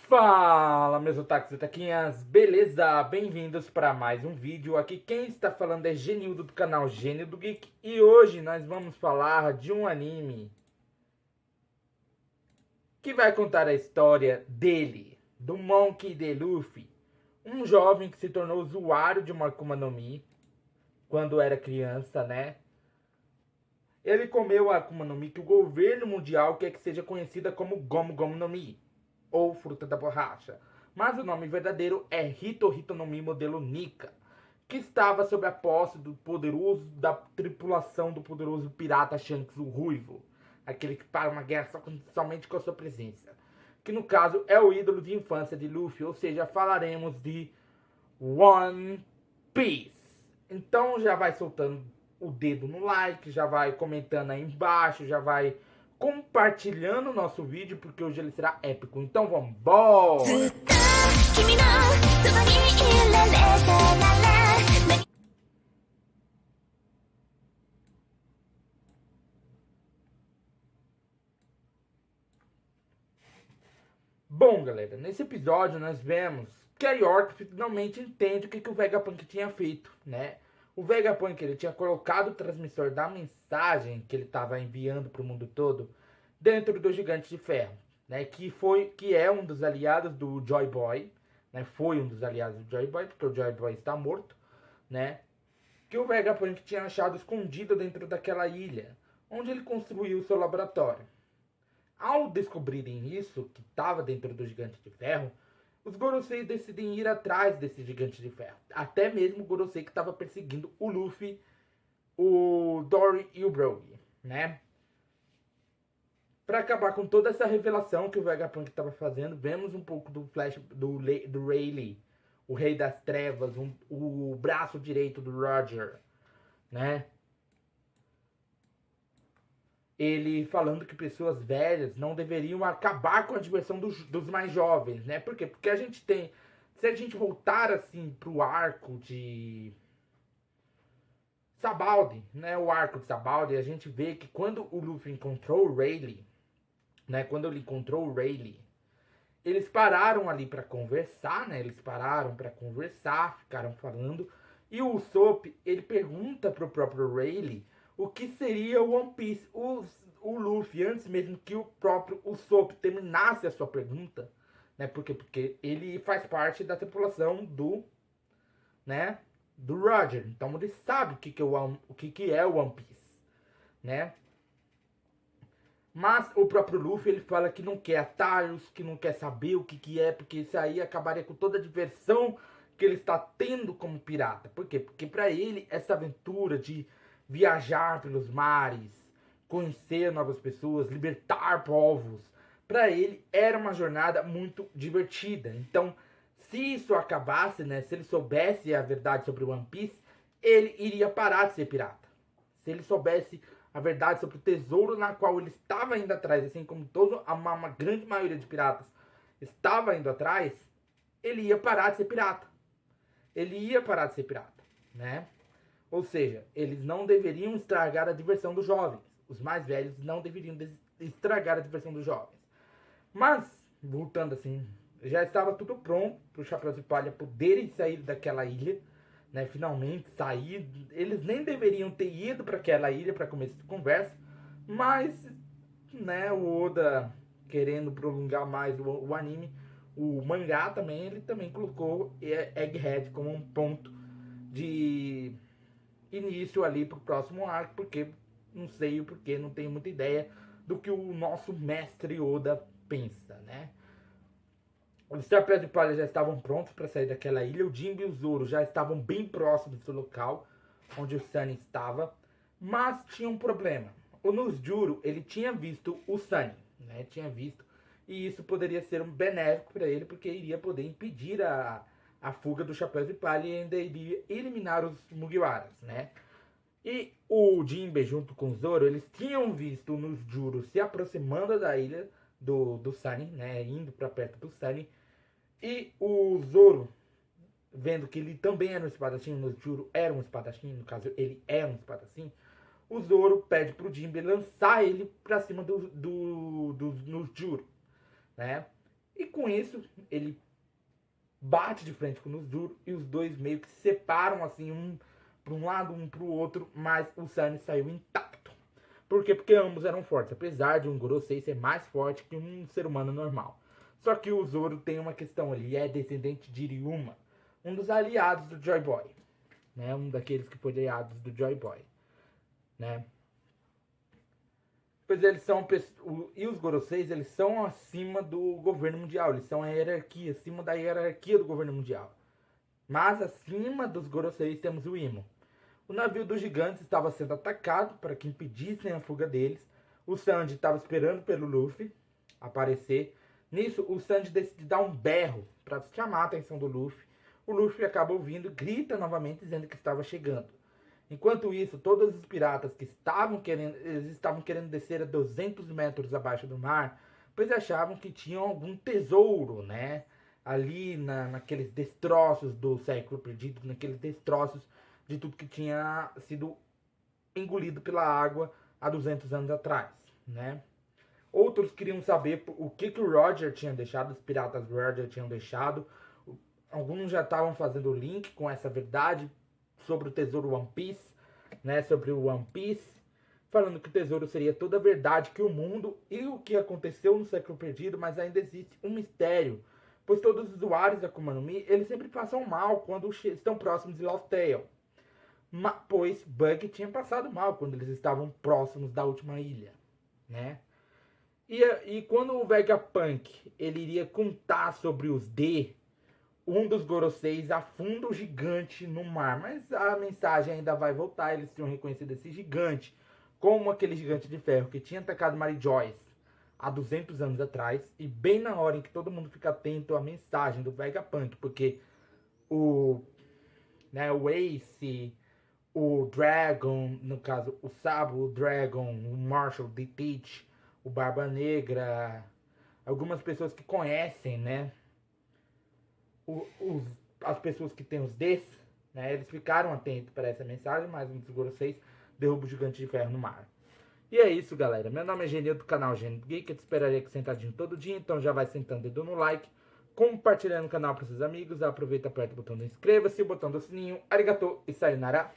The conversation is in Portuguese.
Fala, meus otakus e otaquinhas, beleza? Bem-vindos para mais um vídeo. Aqui quem está falando é Genildo do canal Gênio do Geek. E hoje nós vamos falar de um anime que vai contar a história dele, do Monkey D. Luffy, um jovem que se tornou usuário de uma Akuma no Mi quando era criança, né? Ele comeu a Akuma no Mi que o governo mundial quer que seja conhecida como Gomu Gomu no Mi, ou fruta da borracha. Mas o nome verdadeiro é Hito Hito no Mi modelo Nika, que estava sob a posse da tripulação do poderoso pirata Shanks o Ruivo, aquele que para uma guerra somente com a sua presença. Que no caso é o ídolo de infância de Luffy, ou seja, falaremos de One Piece. Então já vai soltando o dedo no like, já vai comentando aí embaixo, já vai compartilhando o nosso vídeo, porque hoje ele será épico. Então vambora! Bom, galera, nesse episódio nós vemos que a York finalmente entende o que o Vegapunk tinha feito, né? O Vegapunk ele tinha colocado o transmissor da mensagem que ele estava enviando para o mundo todo dentro do Gigante de Ferro, né? Que é um dos aliados do Joy Boy, né? Foi um dos aliados do Joy Boy, porque o Joy Boy está morto, né? Que o Vegapunk tinha achado escondido dentro daquela ilha, onde ele construiu o seu laboratório. Ao descobrirem isso, que estava dentro do Gigante de Ferro, os Gorosei decidem ir atrás desse Gigante de Ferro. Até mesmo o Gorosei que estava perseguindo o Luffy, o Dory e o Brogy, né? Para acabar com toda essa revelação que o Vegapunk estava fazendo, vemos um pouco do Flash, do Rayleigh, o Rei das Trevas, o braço direito do Roger, né? Ele falando que pessoas velhas não deveriam acabar com a diversão dos mais jovens, né? Por quê? Porque a gente tem... Se a gente voltar, assim, pro arco de Sabaldi, né? O arco de Sabaldi, a gente vê que quando o Luffy encontrou o Rayleigh, né? Quando ele encontrou o Rayleigh, eles pararam ali para conversar, né? Eles pararam para conversar, ficaram falando. E o Usopp, ele pergunta pro próprio Rayleigh o que seria o One Piece. O Luffy, antes mesmo que o próprio Usopp terminasse a sua pergunta, né? Porque ele faz parte da tripulação né? Do Roger. Então ele sabe o que é o One Piece, né? Mas o próprio Luffy ele fala que não quer atalhos, que não quer saber o que é, porque isso aí acabaria com toda a diversão que ele está tendo como pirata. Por quê? Porque para ele essa aventura de viajar pelos mares, conhecer novas pessoas, libertar povos, para ele era uma jornada muito divertida. Então, se isso acabasse, né, se ele soubesse a verdade sobre o One Piece, ele iria parar de ser pirata. Se ele soubesse a verdade sobre o tesouro na qual ele estava indo atrás, assim como toda uma grande maioria de piratas estava indo atrás, ele ia parar de ser pirata. Ele ia parar de ser pirata, né? Ou seja, eles não deveriam estragar a diversão dos jovens. Os mais velhos não deveriam estragar a diversão dos jovens. Mas, voltando assim, já estava tudo pronto para os Chapéus de Palha poderem sair daquela ilha, né, finalmente sair. Eles nem deveriam ter ido para aquela ilha para começo de conversa, mas, né, o Oda querendo prolongar mais o anime, o mangá também, ele também colocou Egghead como um ponto de início ali para o próximo arco, porque não sei o porquê, não tenho muita ideia do que o nosso mestre Oda pensa, né? Os Chapéus de Palha já estavam prontos para sair daquela ilha. O Jinbe e o Zoro já estavam bem próximos do local onde o Sunny estava. Mas tinha um problema. O Nusjuro, ele tinha visto o Sunny, né? Tinha visto. E isso poderia ser um benéfico para ele, porque iria poder impedir a fuga dos Chapéus de Palha e ainda iria eliminar os Mugiwaras, né? E o Jinbe junto com o Zoro, eles tinham visto o Nusjuro se aproximando da ilha do Sunny, né? Indo para perto do Sunny. E o Zoro, vendo que ele também era um espadachim, o Nojuro era um espadachim, no caso ele é um espadachim, o Zoro pede pro Jinbe lançar ele pra cima do Nojuro, né? E com isso, ele bate de frente com o Zoro e os dois meio que se separam assim, um para um lado, um para o outro, mas o Sunny saiu intacto. Por quê? Porque ambos eram fortes, apesar de um Gorosei ser mais forte que um ser humano normal. Só que o Zoro tem uma questão, ele é descendente de Ryuma, um dos aliados do Joy Boy, né? Um daqueles que foi aliados do Joy Boy, né? Pois eles são, e os Goroseis, eles são acima do governo mundial, eles são a hierarquia, acima da hierarquia do governo mundial. Mas acima dos Goroseis temos o Imo. O navio dos gigantes estava sendo atacado para que impedissem a fuga deles. O Sanji estava esperando pelo Luffy aparecer. Nisso, o Sanji decide dar um berro para chamar a atenção do Luffy. O Luffy acaba ouvindo e grita novamente dizendo que estava chegando. Enquanto isso, todos os piratas que estavam querendo descer a 200 metros abaixo do mar, pois achavam que tinham algum tesouro, né? Ali naqueles destroços do século perdido, naqueles destroços de tudo que tinha sido engolido pela água há 200 anos atrás, né? Outros queriam saber o que o Roger tinha deixado, os piratas do Roger tinham deixado. Alguns já estavam fazendo o link com essa verdade sobre o tesouro One Piece, né? Sobre o One Piece, falando que o tesouro seria toda a verdade que o mundo e o que aconteceu no século perdido, mas ainda existe um mistério, pois todos os usuários da Akuma no Mi, eles sempre passam mal quando estão próximos de Lost Tale. Pois Bug tinha passado mal quando eles estavam próximos da última ilha, né? E quando o Vegapunk ele iria contar sobre os D, um dos Goroseis afunda o gigante no mar, mas a mensagem ainda vai voltar. Eles tinham reconhecido esse gigante como aquele gigante de ferro que tinha atacado Mary Joyce há 200 anos atrás, e bem na hora em que todo mundo fica atento à mensagem do Vegapunk, porque o Ace, o Dragon, no caso o Sabo, o Dragon, o Marshall, o Teach, o Barba Negra, algumas pessoas que conhecem, né, as pessoas que têm os Ds, né, eles ficaram atentos para essa mensagem, mas um dos Goroseis derruba o gigante de ferro no mar. E é isso, galera. Meu nome é Genil do canal Genil Geek. Eu te esperaria aqui sentadinho todo dia, então já vai sentando e dando no like, compartilhando o canal para seus amigos. Aproveita, aperta o botão do inscreva-se, o botão do sininho. Arigatou e sayonara.